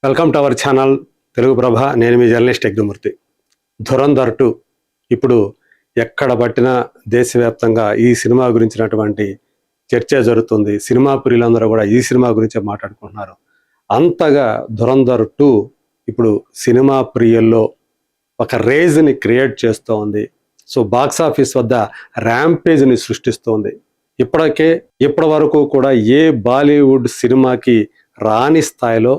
Welcome to our channel Telugu Prabha. నేను మీ journalist Yagnamurthy. Dhurandhar 2 ఇప్పుడు ఎక్కడ పట్టినా దేశవ్యాప్తంగా ఈ సినిమా గురించినటువంటి చర్చ జరుగుతుంది. సినిమా ప్రియులందరూ కూడా ఈ సినిమా గురించే మాట్లాడుకుంటున్నారు. అంతగా ధురంధర్ 2 ఇప్పుడు సినిమా ప్రియుల్లో ఒక రేజ్ని క్రియేట్ చేస్తూ ఉంది. సో బాక్స్ ఆఫీస్ వద్ద ర్యాంపేజ్ని సృష్టిస్తోంది. ఇప్పటి వరకు కూడా ఏ బాలీవుడ్ సినిమాకి రాని స్థాయిలో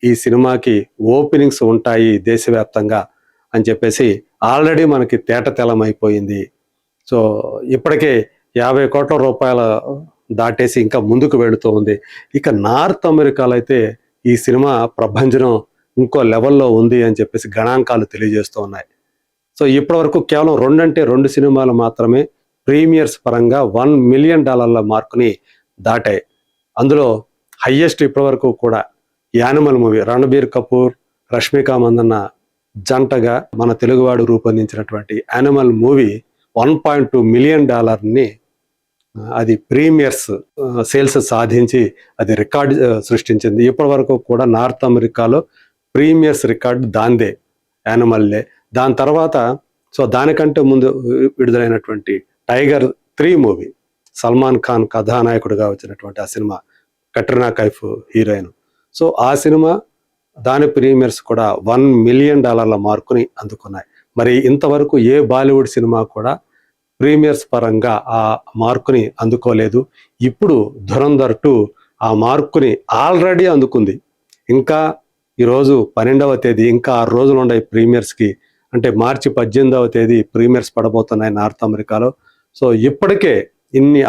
ఈ సినిమాకి ఓపెనింగ్స్ ఉంటాయి దేశవ్యాప్తంగా అని చెప్పేసి ఆల్రెడీ మనకి తేటతెల్లమైపోయింది. సో ఇప్పటికే 50 కోట్ల రూపాయల దాటేసి ఇంకా ముందుకు వెళుతూ ఉంది. ఇక నార్త్ అమెరికాలో అయితే ఈ సినిమా ప్రభంజనం ఇంకో లెవెల్లో ఉంది అని చెప్పేసి గణాంకాలు తెలియజేస్తూ ఉన్నాయి. సో ఇప్పటి వరకు కేవలం 2 సినిమాలు మాత్రమే ప్రీమియర్స్ పరంగా $1 మిలియన్ మార్కుని దాటాయి. అందులో హయ్యెస్ట్ ఇప్పటి వరకు కూడా యానిమల్ మూవీ, రణబీర్ కపూర్, రష్మిక మందన్న జంటగా మన తెలుగువాడు రూపొందించినటువంటి యానిమల్ మూవీ $1.2 మిలియన్ అది ప్రీమియర్స్ సేల్స్ సాధించి అది రికార్డు సృష్టించింది. ఇప్పటి వరకు కూడా నార్త్ అమెరికాలో ప్రీమియర్స్ రికార్డు దాందే, యానిమల్లే. దాని తర్వాత దానికంటే ముందు విడుదలైనటువంటి టైగర్ 3 మూవీ, సల్మాన్ ఖాన్ కథానాయకుడిగా వచ్చినటువంటి ఆ cinema, Katrina Kaif heroine. So ఆ సినిమా దాని ప్రీమియర్స్ కూడా $1 మిలియన్ మార్కుని అందుకున్నాయి. మరి ఇంతవరకు ఏ బాలీవుడ్ సినిమా కూడా ప్రీమియర్స్ పరంగా ఆ మార్కుని అందుకోలేదు. ఇప్పుడు ధురంధర్ 2 ఆ మార్కుని ఆల్రెడీ అందుకుంది. ఇంకా ఈరోజు 12వ తేదీ, ఇంకా 6 రోజులు ఉన్నాయి ప్రీమియర్స్కి. అంటే మార్చి 18వ తేదీ ప్రీమియర్స్ పడబోతున్నాయి నార్త్ అమెరికాలో. సో ఇప్పటికే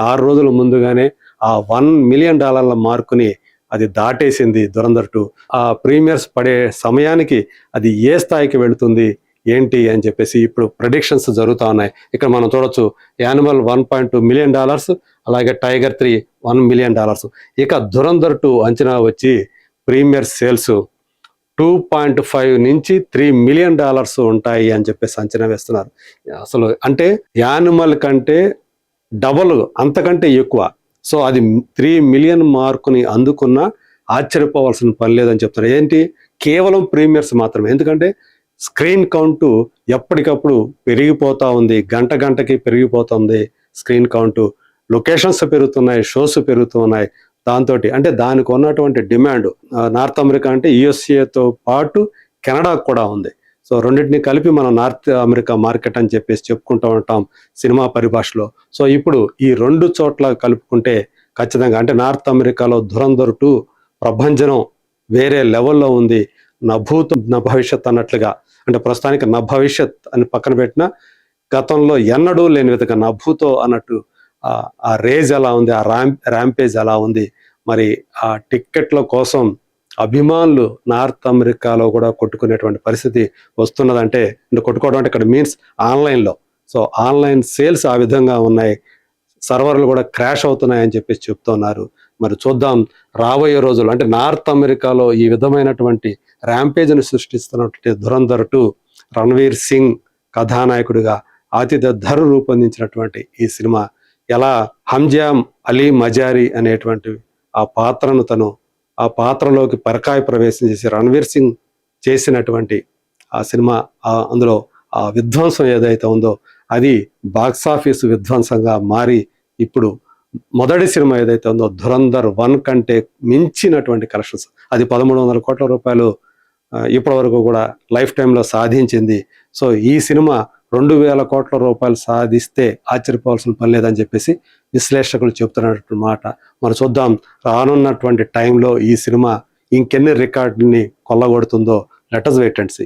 6 రోజుల ముందుగానే ఆ $1 మిలియన్ మార్కుని అది దాటేసింది ధురంధర్ 2. ఆ ప్రీమియర్స్ పడే సమయానికి అది ఏ స్థాయికి వెళుతుంది ఏంటి అని చెప్పేసి ఇప్పుడు ప్రెడిక్షన్స్ జరుగుతూ ఉన్నాయి. ఇక్కడ మనం చూడొచ్చు, యానిమల్ $1.2 మిలియన్, అలాగే టైగర్ 3 $1 మిలియన్. ఇక ధురంధర్ 2 అంచనా వచ్చి ప్రీమియర్ సేల్స్ 2.5 నుంచి $3 మిలియన్ ఉంటాయి అని చెప్పేసి అంచనా వేస్తున్నారు. అసలు అంటే యానిమల్ కంటే డబుల్, అంతకంటే ఎక్కువ. సో అది 3 మిలియన్ మార్కుని అందుకున్న ఆశ్చర్యపోవాల్సిన పని లేదని చెప్తున్నారు. ఏంటి, కేవలం ప్రీమియర్స్ మాత్రమే. ఎందుకంటే స్క్రీన్ కౌంటు ఎప్పటికప్పుడు పెరిగిపోతూ ఉంది, గంటకి పెరిగిపోతుంది స్క్రీన్ కౌంటు. లొకేషన్స్ పెరుగుతున్నాయి, షోస్ పెరుగుతూ ఉన్నాయి. దాంతో అంటే దానికి ఉన్నటువంటి డిమాండ్ నార్త్ అమెరికా అంటే యుఎస్ఏతో పాటు కెనడా కూడా ఉంది. సో రెండింటిని కలిపి మనం నార్త్ అమెరికా మార్కెట్ అని చెప్పేసి చెప్పుకుంటూ ఉంటాం సినిమా పరిభాషలో. సో ఇప్పుడు ఈ 2 చోట్ల కలుపుకుంటే ఖచ్చితంగా అంటే నార్త్ అమెరికాలో ధురంధర్ 2 ప్రభంజనం వేరే లెవెల్లో ఉంది. నా భూతం నా భవిష్యత్ అన్నట్లుగా, అంటే ప్రస్తుతానికి నా భవిష్యత్ అని పక్కన పెట్టిన గతంలో ఎన్నడూ లేని విధంగా నా భూతో అన్నట్టు ఆ రేజ్ ఎలా ఉంది, ఆ ర్యాంపేజ్ ఎలా ఉంది. మరి ఆ టిక్కెట్ల కోసం అభిమానులు నార్త్ అమెరికాలో కూడా కొట్టుకునేటువంటి పరిస్థితి వస్తున్నదంటే, కొట్టుకోవడం అంటే ఇక్కడ మీన్స్ ఆన్లైన్లో. సో ఆన్లైన్ సేల్స్ ఆ విధంగా ఉన్నాయి, సర్వర్లు కూడా క్రాష్ అవుతున్నాయని చెప్పేసి చెప్తున్నారు. మరి చూద్దాం రాబోయే రోజులు, అంటే నార్త్ అమెరికాలో ఈ విధమైనటువంటి ర్యాంపేజ్ని సృష్టిస్తున్నటువంటి ధురంధర్ 2 రణ్వీర్ సింగ్ కథానాయకుడిగా ఆతిథ్య ధర్ రూపొందించినటువంటి ఈ సినిమా ఎలా హంజామ్ అలీ మజారి అనేటువంటి ఆ పాత్రలోకి పరకాయ ప్రవేశం చేసి రణ్వీర్ సింగ్ చేసినటువంటి ఆ సినిమా, అందులో ఆ విధ్వంసం ఏదైతే ఉందో అది బాక్సాఫీస్ విధ్వంసంగా మారి ఇప్పుడు మొదటి సినిమా ఏదైతే ఉందో ధురంధర్ 1 కంటే మించినటువంటి కలెక్షన్స్, అది 1300 కోట్ల రూపాయలు ఇప్పటి వరకు కూడా లైఫ్ టైంలో సాధించింది. సో ఈ సినిమా 2000 కోట్ల రూపాయలు సాధిస్తే ఆశ్చర్యపోవాల్సిన పని లేదని చెప్పేసి విశ్లేషకులు చెప్తున్నటువంటి మాట. మనం చూద్దాం రానున్నటువంటి టైంలో ఈ సినిమా ఇంకెన్ని రికార్డుని కొల్లగొడుతుందో. Let us wait and see.